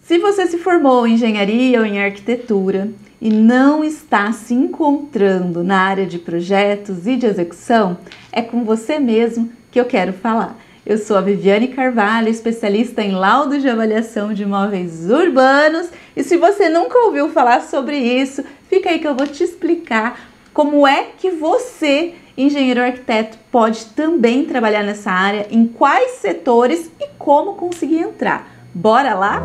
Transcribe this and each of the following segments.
Se você se formou em engenharia ou em arquitetura e não está se encontrando na área de projetos e de execução, é com você mesmo que eu quero falar. Eu sou a Viviane Carvalho, especialista em laudos de avaliação de imóveis urbanos, e se você nunca ouviu falar sobre isso, fica aí que eu vou te explicar como é que você, engenheiro arquiteto, pode também trabalhar nessa área, em quais setores e como conseguir entrar. Bora lá?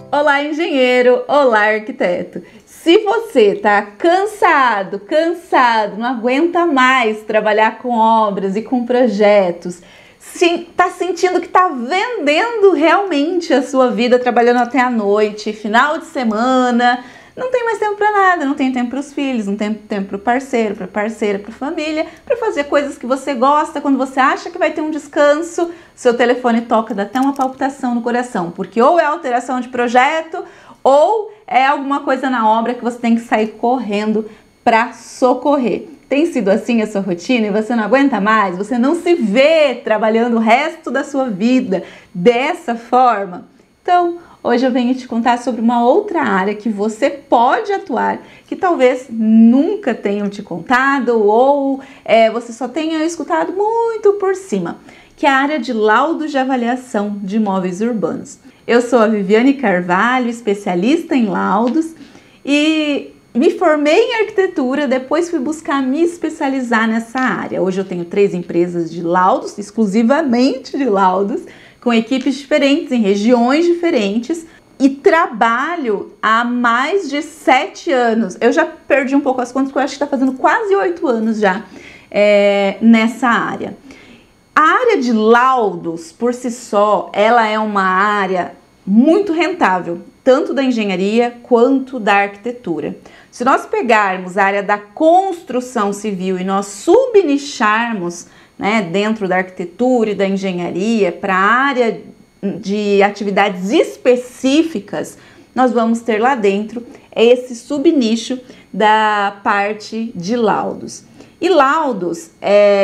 Olá, engenheiro! Olá, arquiteto! Se você tá cansado, não aguenta mais trabalhar com obras e com projetos, tá sentindo que tá vendendo realmente a sua vida trabalhando até a noite, final de semana, não tem mais tempo para nada, não tem tempo para os filhos, não tem tempo para o parceiro, para a parceira, para a família, para fazer coisas que você gosta, quando você acha que vai ter um descanso, seu telefone toca, dá até uma palpitação no coração, porque ou é alteração de projeto, ou é alguma coisa na obra que você tem que sair correndo para socorrer. Tem sido assim a sua rotina e você não aguenta mais? Você não se vê trabalhando o resto da sua vida dessa forma? Então, hoje eu venho te contar sobre uma outra área que você pode atuar, que talvez nunca tenham te contado ou você só tenha escutado muito por cima, que é a área de laudos de avaliação de imóveis urbanos. Eu sou a Viviane Carvalho, especialista em laudos, e me formei em arquitetura, depois fui buscar me especializar nessa área. Hoje eu tenho 3 empresas de laudos, exclusivamente de laudos, com equipes diferentes, em regiões diferentes, e trabalho há mais de 7 anos. Eu já perdi um pouco as contas, porque eu acho que está fazendo quase 8 anos já nessa área. A área de laudos, por si só, ela é uma área muito rentável, tanto da engenharia quanto da arquitetura. Se nós pegarmos a área da construção civil e nós subnicharmos, dentro da arquitetura e da engenharia para a área de atividades específicas, nós vamos ter lá dentro esse subnicho da parte de laudos. E laudos,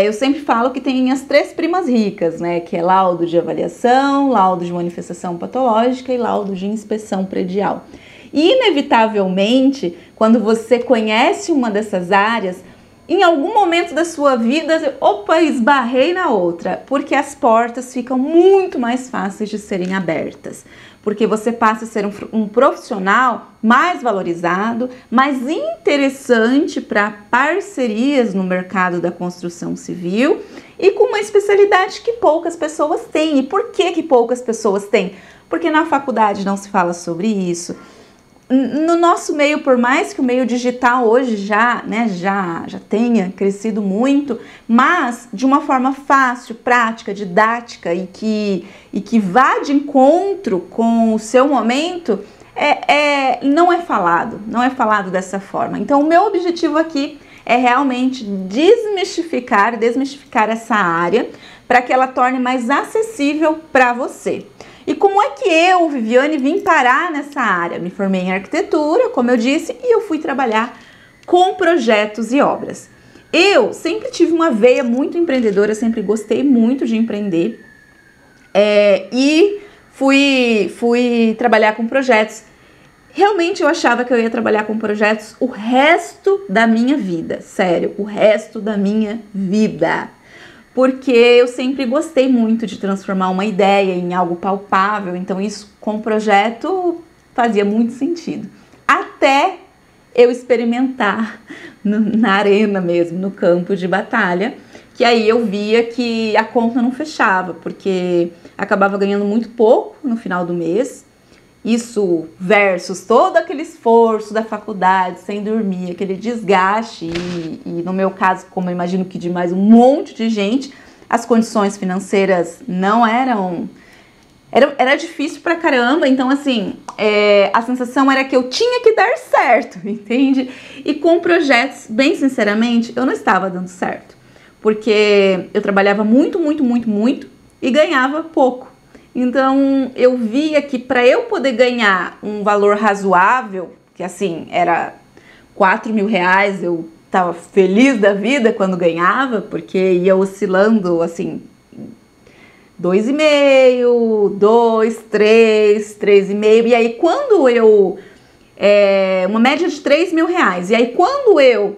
eu sempre falo que tem as 3 primas ricas, que é laudo de avaliação, laudo de manifestação patológica e laudo de inspeção predial. E inevitavelmente, quando você conhece uma dessas áreas, em algum momento da sua vida, esbarrei na outra, porque as portas ficam muito mais fáceis de serem abertas, porque você passa a ser um profissional mais valorizado, mais interessante para parcerias no mercado da construção civil e com uma especialidade que poucas pessoas têm. E por que poucas pessoas têm? Porque na faculdade não se fala sobre isso. No nosso meio, por mais que o meio digital hoje já tenha crescido muito, mas de uma forma fácil, prática, didática e que vá de encontro com o seu momento, não é falado dessa forma. Então, o meu objetivo aqui é realmente desmistificar essa área para que ela torne mais acessível para você. E como é que eu, Viviane, vim parar nessa área? Me formei em arquitetura, como eu disse, e eu fui trabalhar com projetos e obras. Eu sempre tive uma veia muito empreendedora, sempre gostei muito de empreender e fui trabalhar com projetos. Realmente eu achava que eu ia trabalhar com projetos o resto da minha vida, sério, o resto da minha vida. Porque eu sempre gostei muito de transformar uma ideia em algo palpável, então isso com o projeto fazia muito sentido. Até eu experimentar na arena mesmo, no campo de batalha, que aí eu via que a conta não fechava, porque acabava ganhando muito pouco no final do mês, isso versus todo aquele esforço da faculdade, sem dormir, aquele desgaste e no meu caso, como eu imagino que de mais um monte de gente, as condições financeiras não eram... Era difícil pra caramba, então assim, a sensação era que eu tinha que dar certo, entende? E com projetos, bem sinceramente, eu não estava dando certo, porque eu trabalhava muito e ganhava pouco. Então, eu via que para eu poder ganhar um valor razoável, que assim, era R$4.000, eu tava feliz da vida quando ganhava, porque ia oscilando assim, 2,5, 2, 3, 3,5, e aí quando eu, uma média de 3 mil reais, e aí quando eu,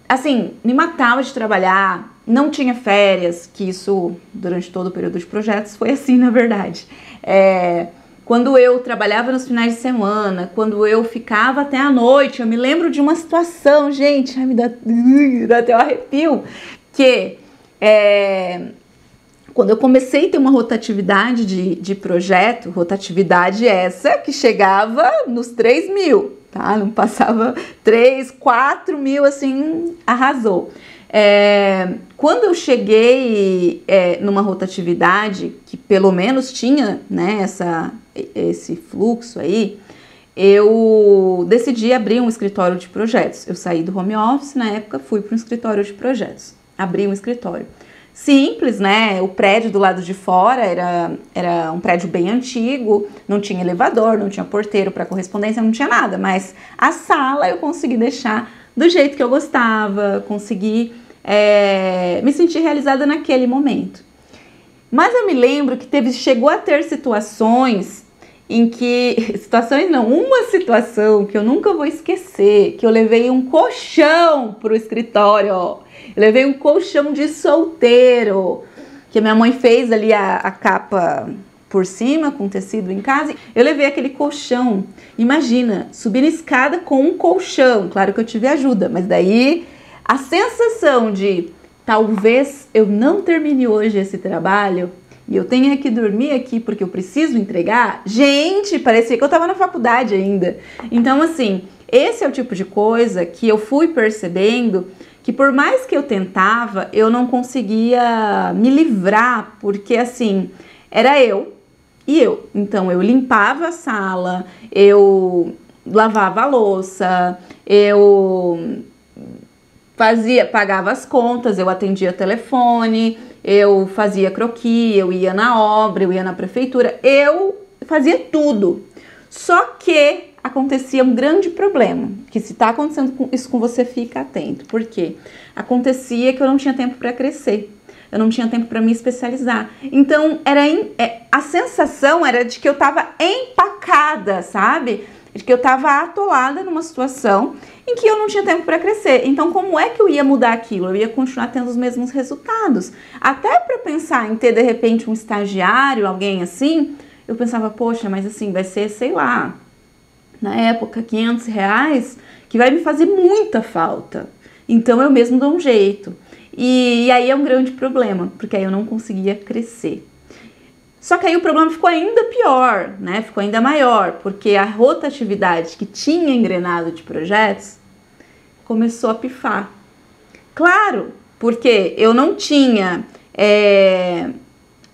assim, me matava de trabalhar, não tinha férias, que isso durante todo o período de projetos foi assim, na verdade, quando eu trabalhava nos finais de semana, quando eu ficava até a noite, eu me lembro de uma situação, gente, ai, me dá até um arrepio, que quando eu comecei a ter uma rotatividade de projeto, rotatividade essa que chegava nos 3 mil, tá? Não passava 3, 4 mil, assim, arrasou. Quando eu cheguei numa rotatividade que pelo menos tinha, né, esse fluxo aí, eu decidi abrir um escritório de projetos. Eu saí do home office na época, fui para um escritório de projetos, abri um escritório. Simples, né? O prédio do lado de fora era um prédio bem antigo, não tinha elevador, não tinha porteiro para correspondência, não tinha nada, mas a sala eu consegui deixar do jeito que eu gostava, consegui me sentir realizada naquele momento. Mas eu me lembro que chegou a ter situações em que, uma situação que eu nunca vou esquecer, que eu levei um colchão pro escritório, ó. Eu levei um colchão de solteiro, que a minha mãe fez ali a capa por cima, com tecido em casa. Eu levei aquele colchão. Imagina, subir na escada com um colchão. Claro que eu tive ajuda, mas daí a sensação de talvez eu não termine hoje esse trabalho e eu tenha que dormir aqui porque eu preciso entregar. Gente, parecia que eu tava na faculdade ainda. Então, assim, esse é o tipo de coisa que eu fui percebendo que por mais que eu tentava, eu não conseguia me livrar, porque assim, era eu e eu. Então eu limpava a sala, eu lavava a louça, eu pagava as contas, eu atendia telefone, eu fazia croquis, eu ia na obra, eu ia na prefeitura, eu fazia tudo. Só que acontecia um grande problema, que se tá acontecendo isso com você, fica atento. Por quê? Acontecia que eu não tinha tempo para crescer, eu não tinha tempo para me especializar. Então, a sensação era de que eu tava empacada, sabe? De que eu tava atolada numa situação em que eu não tinha tempo para crescer. Então, como é que eu ia mudar aquilo? Eu ia continuar tendo os mesmos resultados. Até para pensar em ter, de repente, um estagiário, alguém assim, eu pensava, poxa, mas assim, vai ser, sei lá, na época, R$500, que vai me fazer muita falta. Então, eu mesmo dou um jeito. E aí é um grande problema, porque aí eu não conseguia crescer. Só que aí o problema ficou ainda pior, né? Ficou ainda maior, porque a rotatividade que tinha engrenado de projetos começou a pifar. Claro, porque eu não tinha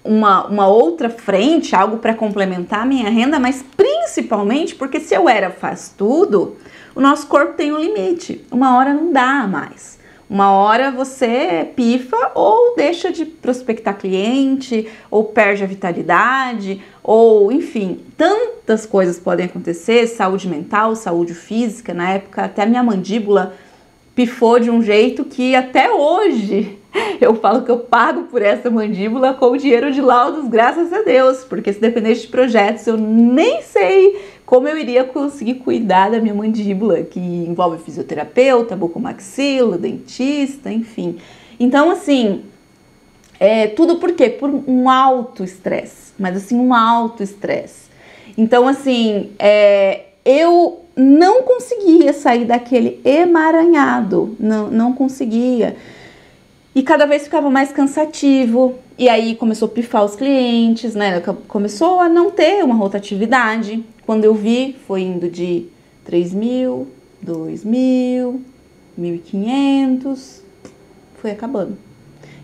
uma outra frente, algo para complementar a minha renda, mas principalmente porque se eu faz tudo, o nosso corpo tem um limite. Uma hora não dá mais. Uma hora você pifa ou deixa de prospectar cliente, ou perde a vitalidade, ou enfim, tantas coisas podem acontecer, saúde mental, saúde física. Na época até a minha mandíbula pifou de um jeito que até hoje eu falo que eu pago por essa mandíbula com o dinheiro de laudos, graças a Deus, porque se dependesse de projetos eu nem sei como eu iria conseguir cuidar da minha mandíbula, que envolve fisioterapeuta, bucomaxilo, dentista, enfim. Então, assim, tudo por quê? Por um alto estresse, mas assim, um alto estresse. Então, assim, eu não conseguia sair daquele emaranhado, não conseguia. E cada vez ficava mais cansativo, e aí começou a pifar os clientes, né? Começou a não ter uma rotatividade. Quando eu vi, foi indo de 3 mil, 2 mil, 1.500, foi acabando.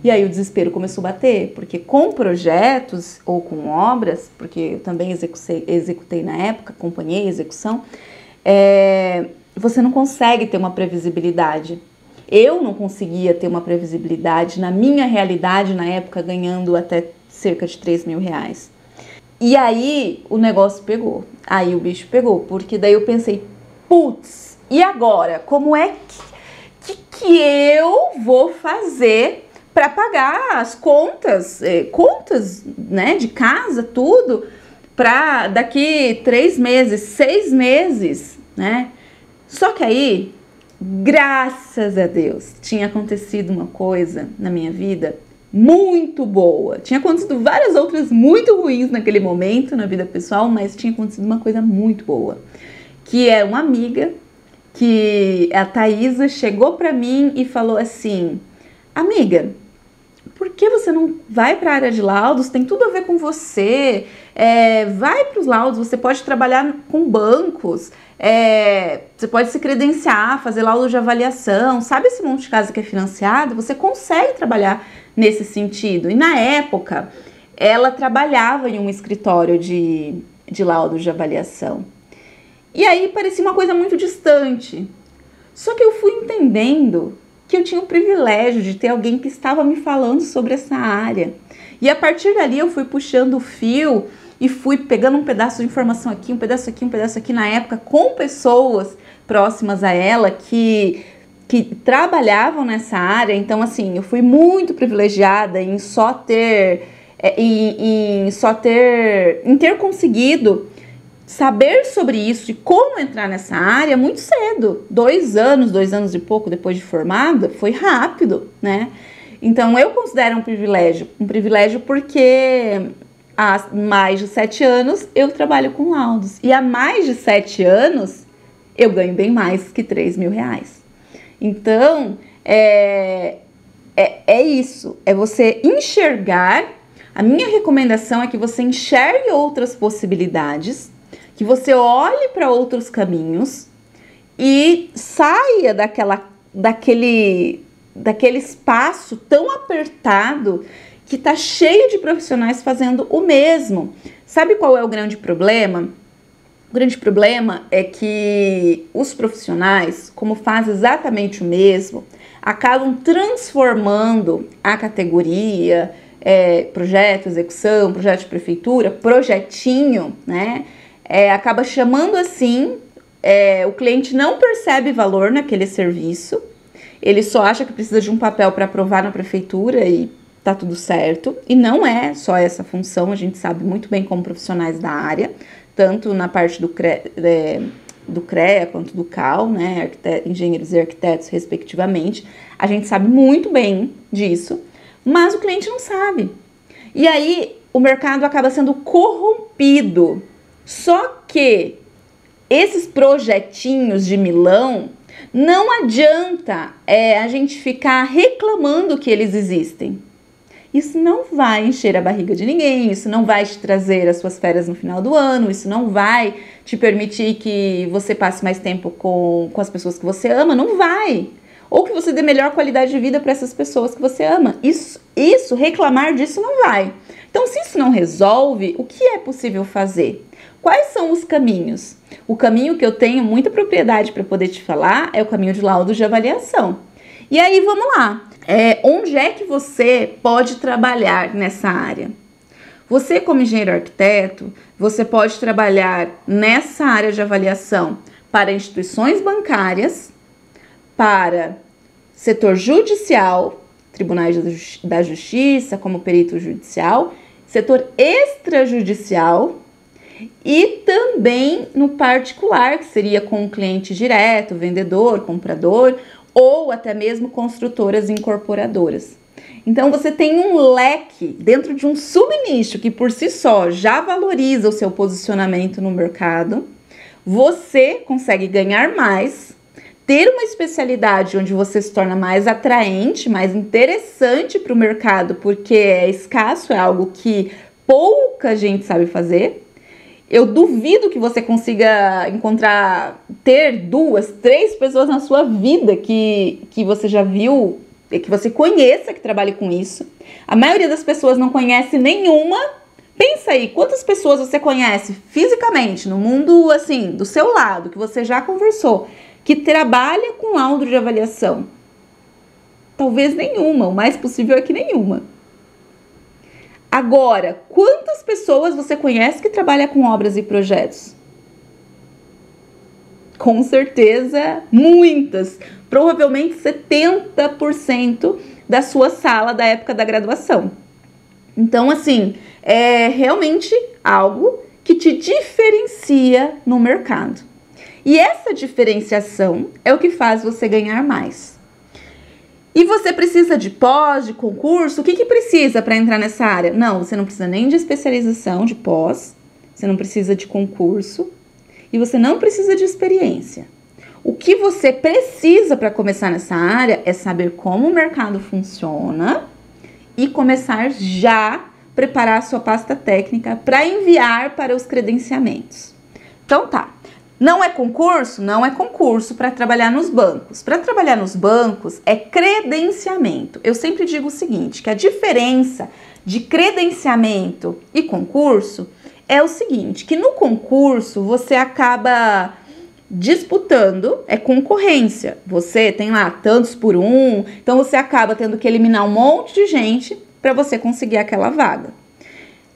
E aí o desespero começou a bater, porque com projetos ou com obras, porque eu também executei na época, acompanhei a execução, você não consegue ter uma previsibilidade. Eu não conseguia ter uma previsibilidade na minha realidade na época, ganhando até cerca de 3 mil reais. E aí o negócio pegou, aí o bicho pegou, porque daí eu pensei, putz, e agora? Como é que que eu vou fazer para pagar as contas, né, de casa, tudo, para daqui 3 meses, 6 meses, né? Só que aí, graças a Deus, tinha acontecido uma coisa na minha vida muito boa. Tinha acontecido várias outras muito ruins naquele momento na vida pessoal, mas tinha acontecido uma coisa muito boa, que é uma amiga, que a Thaisa chegou para mim e falou assim: amiga, por que você não vai para a área de laudos? Tem tudo a ver com você. Vai para os laudos, você pode trabalhar com bancos, você pode se credenciar, fazer laudo de avaliação. Sabe esse monte de casa que é financiado? Você consegue trabalhar nesse sentido. E na época, ela trabalhava em um escritório de laudos de avaliação. E aí parecia uma coisa muito distante. Só que eu fui entendendo que eu tinha o privilégio de ter alguém que estava me falando sobre essa área. E a partir dali eu fui puxando o fio e fui pegando um pedaço de informação aqui, um pedaço aqui, um pedaço aqui, na época, com pessoas próximas a ela que trabalhavam nessa área. Então, assim, eu fui muito privilegiada em ter conseguido saber sobre isso e como entrar nessa área muito cedo. 2 anos e pouco depois de formada, foi rápido, né? Então eu considero um privilégio porque há mais de 7 anos eu trabalho com laudos. E há mais de 7 anos eu ganho bem mais que 3 mil reais. Então, é isso, é você enxergar. A minha recomendação é que você enxergue outras possibilidades, que você olhe para outros caminhos e saia daquele espaço tão apertado que está cheio de profissionais fazendo o mesmo. Sabe qual é o grande problema? O grande problema é que os profissionais, como fazem exatamente o mesmo, acabam transformando a categoria projeto, execução, projeto de prefeitura, projetinho, né? Acaba chamando assim, o cliente não percebe valor naquele serviço, ele só acha que precisa de um papel para aprovar na prefeitura e tá tudo certo. E não é só essa função, a gente sabe muito bem como profissionais da área, tanto na parte do CREA quanto do CAL, né, engenheiros e arquitetos respectivamente, a gente sabe muito bem disso, mas o cliente não sabe. E aí o mercado acaba sendo corrompido. Só que esses projetinhos de milão, não adianta a gente ficar reclamando que eles existem. Isso não vai encher a barriga de ninguém, isso não vai te trazer as suas férias no final do ano, isso não vai te permitir que você passe mais tempo com as pessoas que você ama, não vai. Ou que você dê melhor qualidade de vida para essas pessoas que você ama. Isso, reclamar disso não vai. Então, se isso não resolve, o que é possível fazer? Quais são os caminhos? O caminho que eu tenho muita propriedade para poder te falar é o caminho de laudos de avaliação. E aí, vamos lá. Onde é que você pode trabalhar nessa área? Você, como engenheiro arquiteto, você pode trabalhar nessa área de avaliação para instituições bancárias, para setor judicial, tribunais da justiça, como perito judicial, setor extrajudicial e também no particular, que seria com o cliente direto, vendedor, comprador, ou até mesmo construtoras e incorporadoras. Então você tem um leque dentro de um subnicho que por si só já valoriza o seu posicionamento no mercado. Você consegue ganhar mais, ter uma especialidade onde você se torna mais atraente, mais interessante para o mercado, porque é escasso, é algo que pouca gente sabe fazer. Eu duvido que você consiga ter 2, 3 pessoas na sua vida que você já viu, que você conheça, que trabalhe com isso. A maioria das pessoas não conhece nenhuma. Pensa aí, quantas pessoas você conhece fisicamente, no mundo, assim, do seu lado, que você já conversou, que trabalha com laudo de avaliação? Talvez nenhuma, o mais possível é que nenhuma. Agora, quantas pessoas você conhece que trabalha com obras e projetos? Com certeza, muitas. Provavelmente 70% da sua sala da época da graduação. Então, assim, é realmente algo que te diferencia no mercado. E essa diferenciação é o que faz você ganhar mais. E você precisa de pós, de concurso? O que precisa para entrar nessa área? Não, você não precisa nem de especialização, de pós, você não precisa de concurso e você não precisa de experiência. O que você precisa para começar nessa área é saber como o mercado funciona e começar já a preparar a sua pasta técnica para enviar para os credenciamentos. Então tá. Não é concurso? Não é concurso para trabalhar nos bancos. Para trabalhar nos bancos é credenciamento. Eu sempre digo o seguinte, que a diferença de credenciamento e concurso é o seguinte, que no concurso você acaba disputando, é concorrência. Você tem lá tantos por um, então você acaba tendo que eliminar um monte de gente para você conseguir aquela vaga.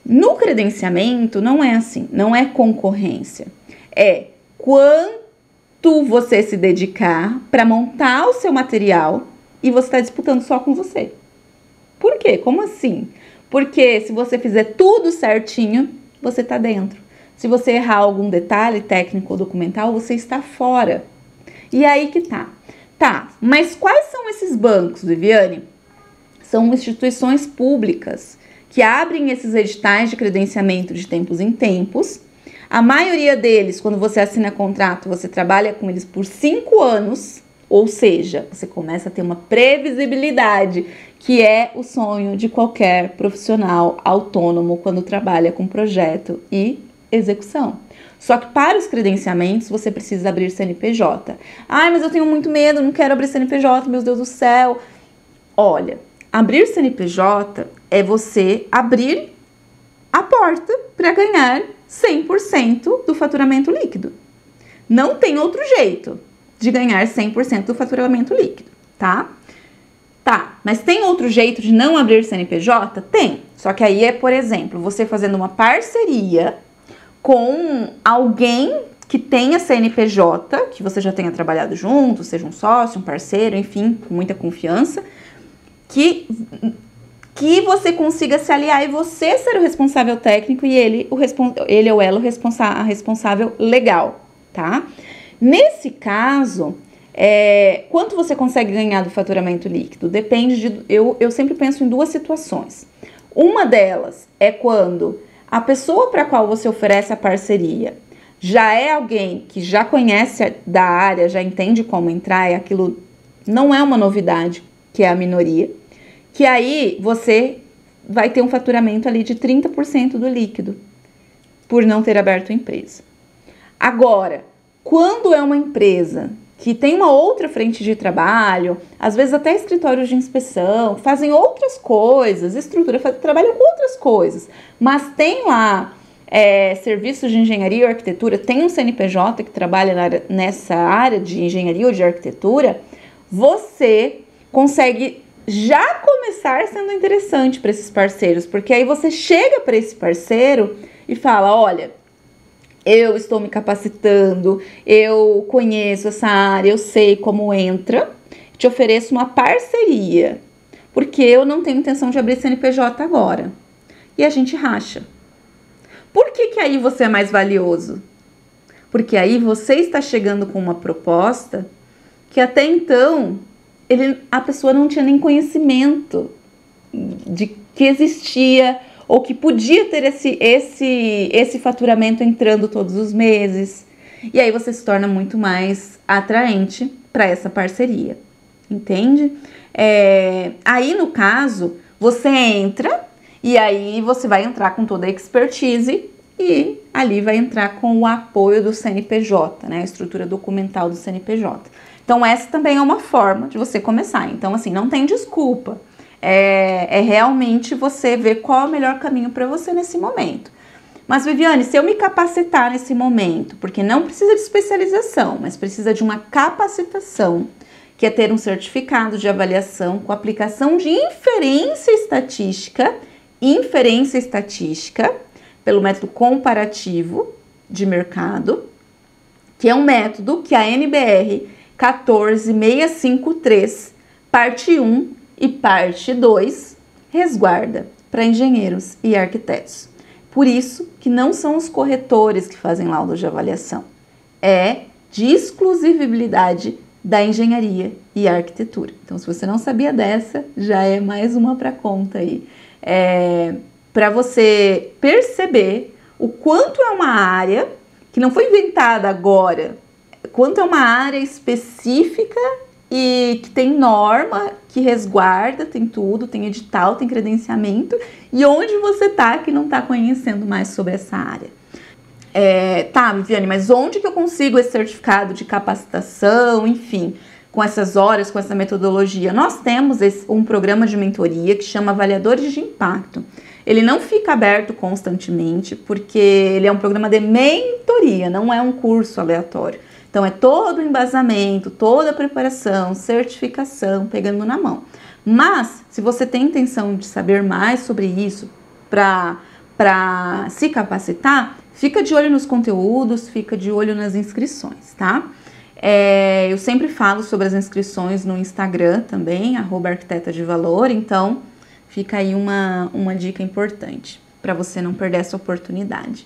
No credenciamento não é assim, não é concorrência. É quanto você se dedicar para montar o seu material e você está disputando só com você. Por quê? Como assim? Porque se você fizer tudo certinho, você está dentro. Se você errar algum detalhe técnico ou documental, você está fora. E aí que tá. Tá, mas quais são esses bancos, Viviane? São instituições públicas que abrem esses editais de credenciamento de tempos em tempos. A maioria deles, quando você assina contrato, você trabalha com eles por 5 anos, ou seja, você começa a ter uma previsibilidade, que é o sonho de qualquer profissional autônomo quando trabalha com projeto e execução. Só que para os credenciamentos, você precisa abrir CNPJ. Ai, mas eu tenho muito medo, não quero abrir CNPJ, meu Deus do céu. Olha, abrir CNPJ é você abrir a porta para ganhar 100% do faturamento líquido. Não tem outro jeito de ganhar 100% do faturamento líquido, tá? Tá, mas tem outro jeito de não abrir CNPJ? Tem. Só que aí é, por exemplo, você fazendo uma parceria com alguém que tenha CNPJ, que você já tenha trabalhado junto, seja um sócio, um parceiro, enfim, com muita confiança, que você consiga se aliar e você ser o responsável técnico e ele ou ela a responsável legal, tá? Nesse caso, quanto você consegue ganhar do faturamento líquido? Depende eu sempre penso em duas situações. Uma delas é quando a pessoa para a qual você oferece a parceria já é alguém que já conhece da área, já entende como entrar, aquilo não é uma novidade, que é a minoria, que aí você vai ter um faturamento ali de 30% do líquido, por não ter aberto a empresa. Agora, quando é uma empresa que tem uma outra frente de trabalho, às vezes até escritórios de inspeção, fazem outras coisas, trabalham com outras coisas, mas tem lá serviços de engenharia ou arquitetura, tem um CNPJ que trabalha nessa área de engenharia ou de arquitetura, você consegue já começar sendo interessante para esses parceiros, porque aí você chega para esse parceiro e fala, olha, eu estou me capacitando, eu conheço essa área, eu sei como entra, te ofereço uma parceria, porque eu não tenho intenção de abrir CNPJ agora. E a gente racha. Por que aí você é mais valioso? Porque aí você está chegando com uma proposta que até então a pessoa não tinha nem conhecimento de que existia ou que podia ter esse faturamento entrando todos os meses. E aí você se torna muito mais atraente para essa parceria, entende? Aí, no caso, você entra e aí você vai entrar com toda a expertise e ali vai entrar com o apoio do CNPJ, né? A estrutura documental do CNPJ. Então, essa também é uma forma de você começar. Então, assim, não tem desculpa. É realmente você ver qual é o melhor caminho para você nesse momento. Mas, Viviane, se eu me capacitar nesse momento, porque não precisa de especialização, mas precisa de uma capacitação, que é ter um certificado de avaliação com aplicação de inferência estatística, pelo método comparativo de mercado, que é um método que a NBR 14653, parte 1 e parte 2, resguarda para engenheiros e arquitetos. Por isso que não são os corretores que fazem laudo de avaliação, é de exclusividade da engenharia e arquitetura. Então, se você não sabia dessa, já é mais uma para conta aí. Para você perceber o quanto é uma área que não foi inventada agora, quanto é uma área específica e que tem norma, que resguarda, tem tudo, tem edital, tem credenciamento, e onde você tá que não tá conhecendo mais sobre essa área. Tá, Viviane, mas onde que eu consigo esse certificado de capacitação, enfim, com essas horas, com essa metodologia? Nós temos um programa de mentoria que chama Avaliadores de Impacto. Ele não fica aberto constantemente, porque ele é um programa de mentoria, não é um curso aleatório. Então, é todo o embasamento, toda a preparação, certificação, pegando na mão. Mas, se você tem intenção de saber mais sobre isso, para se capacitar, fica de olho nos conteúdos, fica de olho nas inscrições, tá? Eu sempre falo sobre as inscrições no Instagram também, @arquiteta de valor, então fica aí uma dica importante para você não perder essa oportunidade.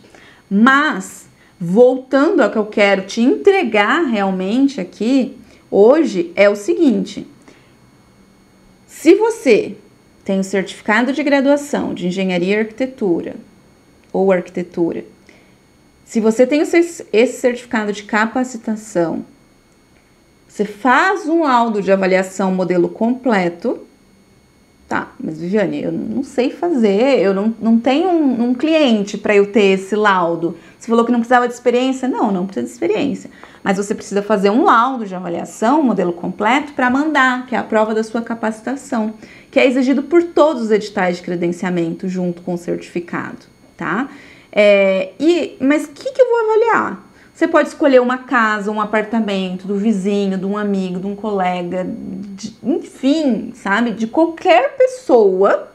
Mas, voltando ao que eu quero te entregar realmente aqui, hoje, é o seguinte: se você tem o certificado de graduação de engenharia e arquitetura, ou arquitetura, se você tem esse certificado de capacitação, você faz um laudo de avaliação modelo completo. Tá, mas Viviane, eu não sei fazer, eu não tenho um cliente para eu ter esse laudo. Você falou que não precisava de experiência? Não precisa de experiência. Mas você precisa fazer um laudo de avaliação, modelo completo, para mandar, que é a prova da sua capacitação, que é exigido por todos os editais de credenciamento junto com o certificado, tá? Mas o que eu vou avaliar? Você pode escolher uma casa, um apartamento, do vizinho, de um amigo, de um colega, enfim, sabe? De qualquer pessoa.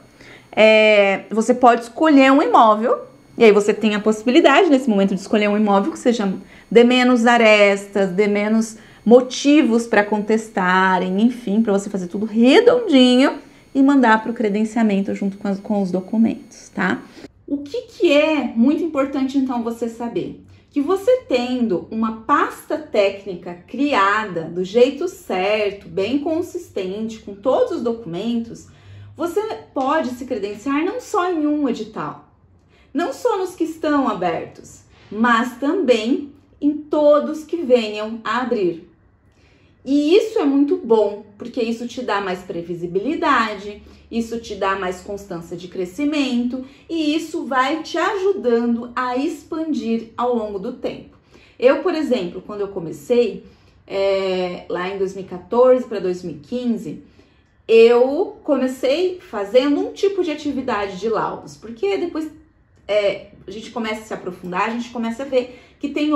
Você pode escolher um imóvel, e aí você tem a possibilidade, nesse momento, de escolher um imóvel que seja de menos arestas, de menos motivos para contestarem, enfim, para você fazer tudo redondinho e mandar para o credenciamento junto com os documentos, tá? O que é muito importante, então, você saber? Que você tendo uma pasta técnica criada do jeito certo, bem consistente, com todos os documentos, você pode se credenciar não só em um edital, não só nos que estão abertos, mas também em todos que venham a abrir. E isso é muito bom, porque isso te dá mais previsibilidade, isso te dá mais constância de crescimento e isso vai te ajudando a expandir ao longo do tempo. Eu, por exemplo, quando eu comecei, lá em 2014 para 2015, eu comecei fazendo um tipo de atividade de laudos, porque depois a gente começa a se aprofundar, a gente começa a ver que tem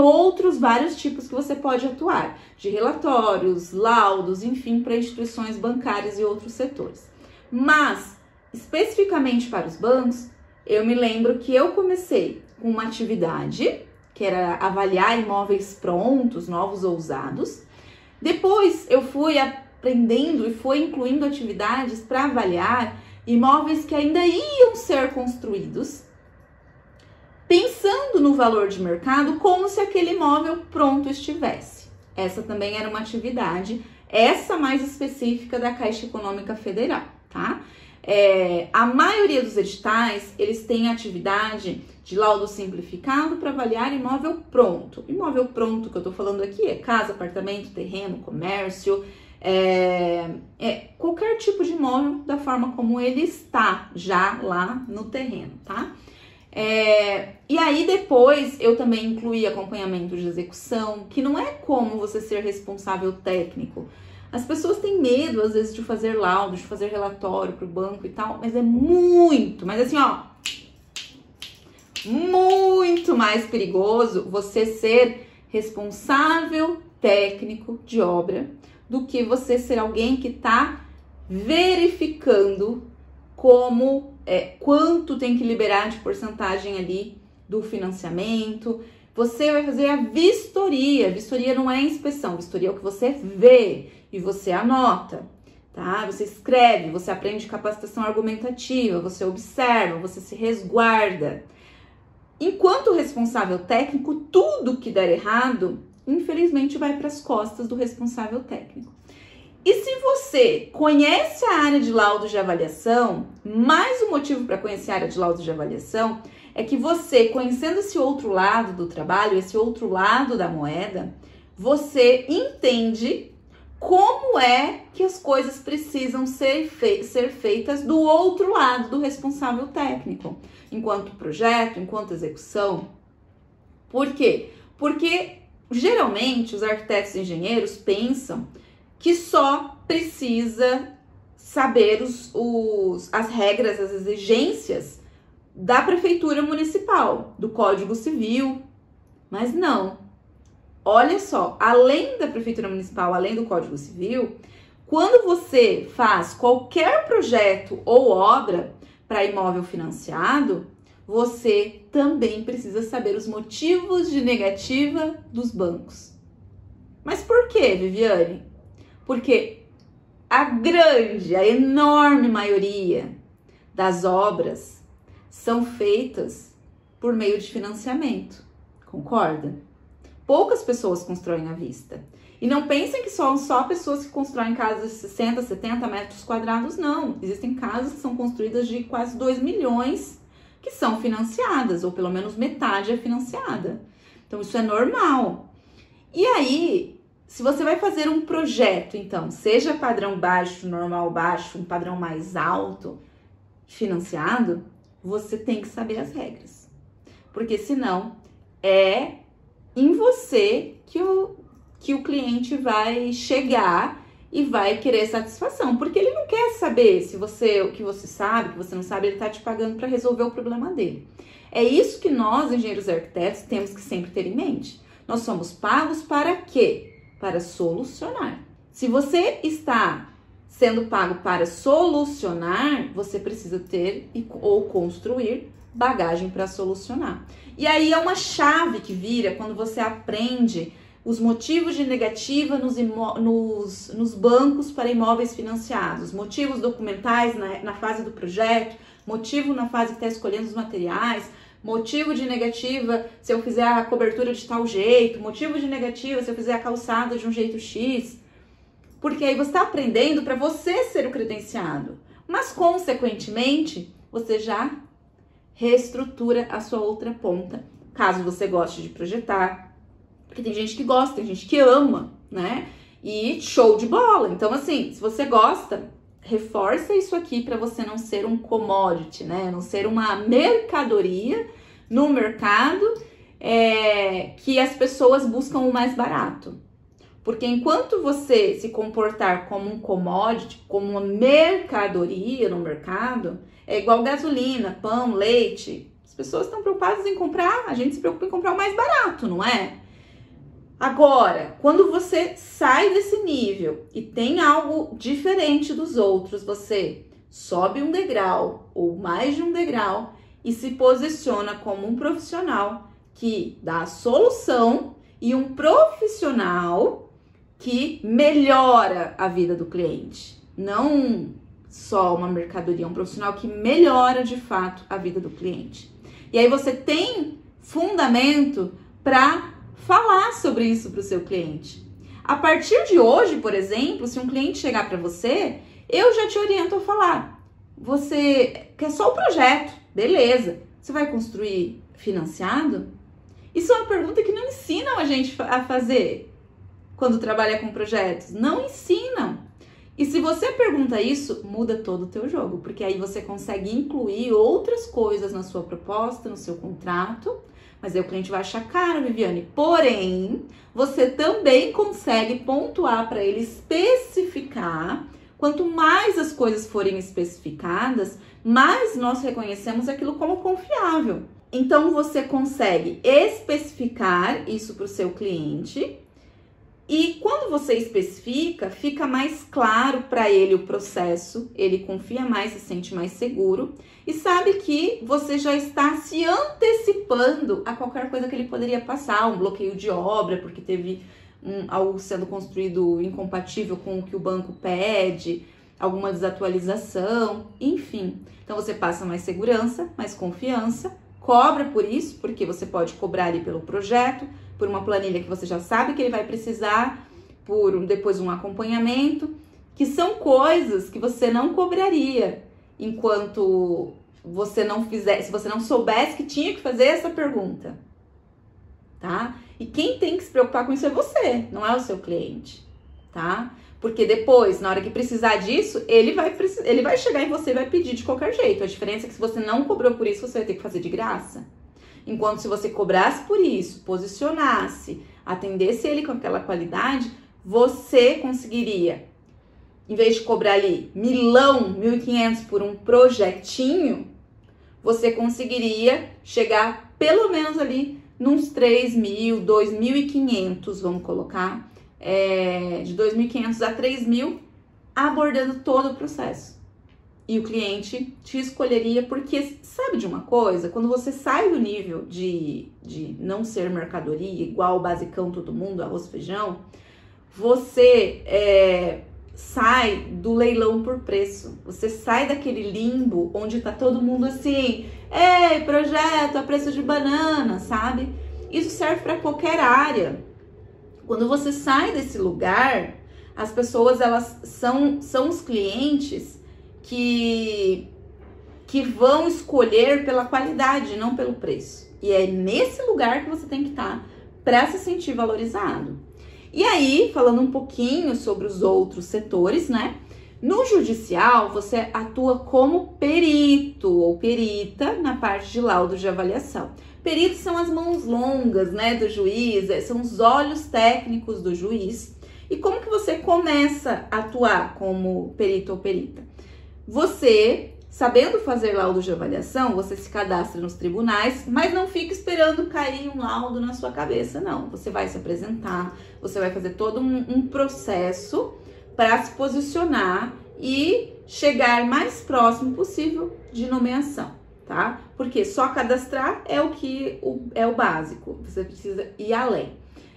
vários tipos que você pode atuar, de relatórios, laudos, enfim, para instituições bancárias e outros setores. Mas, especificamente para os bancos, eu me lembro que eu comecei com uma atividade, que era avaliar imóveis prontos, novos ou usados. Depois, eu fui aprendendo e fui incluindo atividades para avaliar imóveis que ainda iam ser construídos, pensando no valor de mercado como se aquele imóvel pronto estivesse. Essa também era uma atividade, essa mais específica da Caixa Econômica Federal, tá? A maioria dos editais, eles têm atividade de laudo simplificado para avaliar imóvel pronto. Imóvel pronto que eu tô falando aqui é casa, apartamento, terreno, comércio, qualquer tipo de imóvel da forma como ele está já lá no terreno, tá? E aí depois eu também incluí acompanhamento de execução, que não é como você ser responsável técnico. As pessoas têm medo, às vezes, de fazer laudo, de fazer relatório para o banco e tal, mas é mas assim, ó, muito mais perigoso você ser responsável técnico de obra do que você ser alguém que está verificando quanto tem que liberar de porcentagem ali do financiamento, Você vai fazer a vistoria. Vistoria não é inspeção, vistoria é o que você vê e você anota, tá? Você escreve, você aprende capacitação argumentativa, você observa, você se resguarda. Enquanto responsável técnico, tudo que der errado, infelizmente, vai para as costas do responsável técnico. E se você conhece a área de laudos de avaliação, mais um motivo para conhecer a área de laudos de avaliação é que você, conhecendo esse outro lado do trabalho, esse outro lado da moeda, você entende como é que as coisas precisam ser feitas do outro lado do responsável técnico, enquanto projeto, enquanto execução. Por quê? Porque geralmente os arquitetos e engenheiros pensam que só precisa saber as regras, as exigências da prefeitura municipal, do Código Civil, mas não. Olha só, além da prefeitura municipal, além do Código Civil, quando você faz qualquer projeto ou obra para imóvel financiado, você também precisa saber os motivos de negativa dos bancos. Mas por quê, Viviane? Porque a enorme maioria das obras são feitas por meio de financiamento, concorda? Poucas pessoas constroem à vista. E não pensem que são só pessoas que constroem casas de 60, 70 metros quadrados, não. Existem casas que são construídas de quase 2 milhões que são financiadas, ou pelo menos metade é financiada. Então, isso é normal. E aí, se você vai fazer um projeto, então, seja padrão baixo, normal baixo, um padrão mais alto, financiado, você tem que saber as regras. Porque senão, é em você que o cliente vai chegar e vai querer satisfação, porque ele não quer saber se você, o que você sabe, o que você não sabe, ele tá te pagando para resolver o problema dele. É isso que nós, engenheiros e arquitetos, temos que sempre ter em mente. Nós somos pagos para quê? Para solucionar. Se você está sendo pago para solucionar, você precisa ter ou construir bagagem para solucionar. E aí é uma chave que vira quando você aprende os motivos de negativa nos bancos para imóveis financiados, motivos documentais na fase do projeto, motivo na fase que está escolhendo os materiais, motivo de negativa se eu fizer a cobertura de tal jeito, motivo de negativa se eu fizer a calçada de um jeito X, porque aí você está aprendendo para você ser o credenciado, mas consequentemente você já reestrutura a sua outra ponta, caso você goste de projetar, porque tem gente que gosta, tem gente que ama, né? E show de bola. Então, assim, se você gosta, reforça isso aqui para você não ser um commodity, né? Não ser uma mercadoria no mercado que as pessoas buscam o mais barato. Porque enquanto você se comportar como um commodity, como uma mercadoria no mercado, é igual gasolina, pão, leite. As pessoas estão preocupadas em comprar, a gente se preocupa em comprar o mais barato, não é? Agora, quando você sai desse nível e tem algo diferente dos outros, você sobe um degrau ou mais de um degrau e se posiciona como um profissional que dá a solução e um profissional que melhora a vida do cliente. Não só uma mercadoria, um profissional que melhora de fato a vida do cliente. E aí você tem fundamento para falar sobre isso para o seu cliente. A partir de hoje, por exemplo, se um cliente chegar para você, eu já te oriento a falar. Você quer só o projeto, beleza. Você vai construir financiado? Isso é uma pergunta que não ensinam a gente a fazer quando trabalha com projetos. Não ensinam. E se você pergunta isso, muda todo o teu jogo, porque aí você consegue incluir outras coisas na sua proposta, no seu contrato, mas aí o cliente vai achar caro, Viviane. Porém, você também consegue pontuar para ele especificar. Quanto mais as coisas forem especificadas, mais nós reconhecemos aquilo como confiável. Então, você consegue especificar isso para o seu cliente, E quando você especifica, fica mais claro para ele o processo, ele confia mais, se sente mais seguro e sabe que você já está se antecipando a qualquer coisa que ele poderia passar, um bloqueio de obra, porque teve algo sendo construído incompatível com o que o banco pede, alguma desatualização, enfim. Então você passa mais segurança, mais confiança, cobra por isso, porque você pode cobrar ali pelo projeto, por uma planilha que você já sabe que ele vai precisar, por depois um acompanhamento, que são coisas que você não cobraria enquanto você não fizesse, se você não soubesse que tinha que fazer essa pergunta, tá? E quem tem que se preocupar com isso é você, não é o seu cliente, tá? Porque depois, na hora que precisar disso, ele vai chegar em você e vai pedir de qualquer jeito. A diferença é que se você não cobrou por isso, você vai ter que fazer de graça. Enquanto se você cobrasse por isso, posicionasse, atendesse ele com aquela qualidade, você conseguiria, em vez de cobrar ali 1.500 por um projetinho, você conseguiria chegar pelo menos ali nos 3.000, 2.500, vamos colocar, de 2.500 a 3.000, abordando todo o processo. E o cliente te escolheria porque, sabe de uma coisa? Quando você sai do nível de não ser mercadoria, igual o basicão todo mundo, arroz e feijão, você sai do leilão por preço. Você sai daquele limbo onde tá todo mundo assim, ei, projeto a preço de banana, sabe? Isso serve para qualquer área. Quando você sai desse lugar, as pessoas, elas são os clientes que vão escolher pela qualidade, não pelo preço. E é nesse lugar que você tem que estar para se sentir valorizado. E aí, falando um pouquinho sobre os outros setores, né? No judicial, você atua como perito ou perita na parte de laudo de avaliação. Peritos são as mãos longas, né, do juiz, são os olhos técnicos do juiz. E como que você começa a atuar como perito ou perita? Você, sabendo fazer laudo de avaliação, você se cadastra nos tribunais, mas não fica esperando cair um laudo na sua cabeça, não. Você vai se apresentar, você vai fazer todo um processo para se posicionar e chegar mais próximo possível de nomeação, tá? Porque só cadastrar é o básico, você precisa ir além.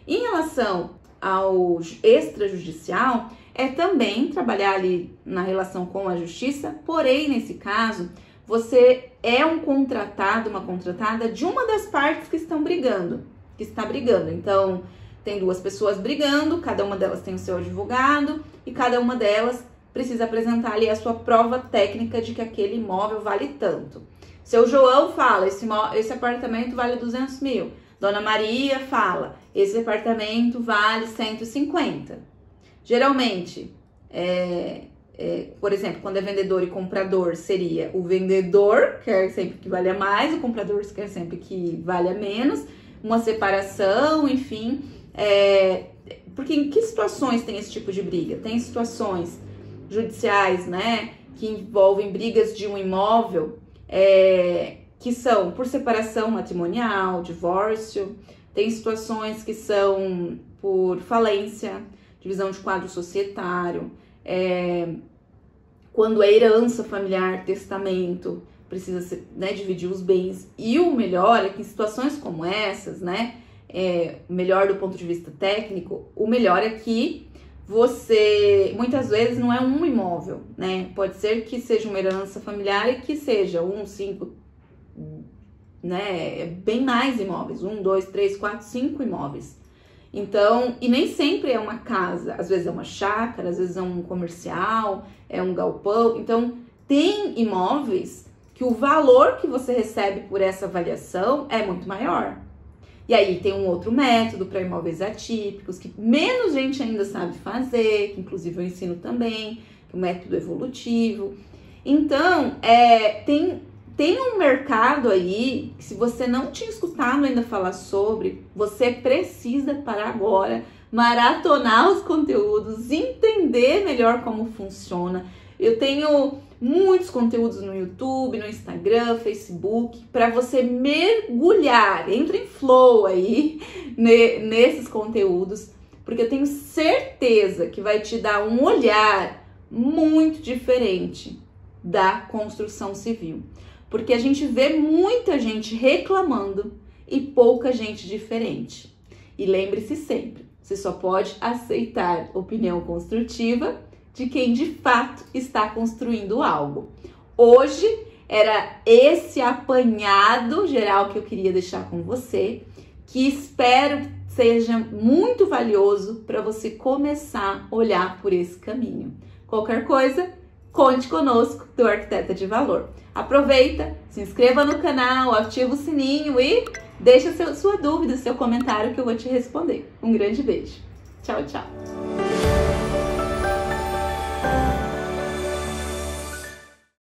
Em relação ao extrajudicial, é também trabalhar ali na relação com a justiça, porém, nesse caso, você é um contratado, uma contratada de uma das partes que está brigando. Então, tem duas pessoas brigando, cada uma delas tem o seu advogado e cada uma delas precisa apresentar ali a sua prova técnica de que aquele imóvel vale tanto. Seu João fala, esse apartamento vale 200 mil. Dona Maria fala, esse apartamento vale 150. Geralmente, por exemplo, quando é vendedor e comprador, seria o vendedor quer sempre que valha mais, o comprador quer sempre que valha menos, uma separação, enfim. Porque em que situações tem esse tipo de briga? Tem situações judiciais, né, que envolvem brigas de um imóvel, que são por separação matrimonial, divórcio. Tem situações que são por falência, divisão de quadro societário, quando é herança familiar, testamento, precisa dividir os bens. E o melhor é que em situações como essas, né, melhor do ponto de vista técnico, o melhor é que você, muitas vezes, não é um imóvel, né? Pode ser que seja uma herança familiar e que seja 5, né, bem mais imóveis, 1, 2, 3, 4, 5 imóveis. Então, e nem sempre é uma casa, às vezes é uma chácara, às vezes é um comercial, é um galpão. Então, tem imóveis que o valor que você recebe por essa avaliação é muito maior. E aí tem um outro método para imóveis atípicos, que menos gente ainda sabe fazer, que inclusive eu ensino também, que é o método evolutivo. Então, tem um mercado aí, que se você não tinha escutado ainda falar sobre, você precisa para agora maratonar os conteúdos, entender melhor como funciona. Eu tenho muitos conteúdos no YouTube, no Instagram, Facebook, para você mergulhar, entra em flow aí nesses conteúdos, porque eu tenho certeza que vai te dar um olhar muito diferente da construção civil. Porque a gente vê muita gente reclamando e pouca gente diferente. E lembre-se sempre, você só pode aceitar opinião construtiva de quem de fato está construindo algo. Hoje era esse apanhado geral que eu queria deixar com você, que espero seja muito valioso para você começar a olhar por esse caminho. Qualquer coisa, conte conosco do Arquiteta de Valor. Aproveita, se inscreva no canal, ativa o sininho e deixa sua dúvida, seu comentário que eu vou te responder. Um grande beijo. Tchau, tchau.